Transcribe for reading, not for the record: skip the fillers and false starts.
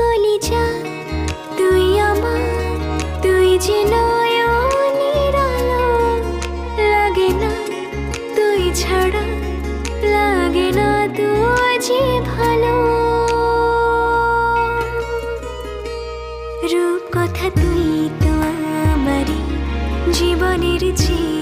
কলিজা তুই আমার, তুই যে নয়নের আলো। লাগে না তুই ছাড়া, লাগে না তুই যে ভালো। রূপ কথা তুই তো আমারই জীবনের চেয়ে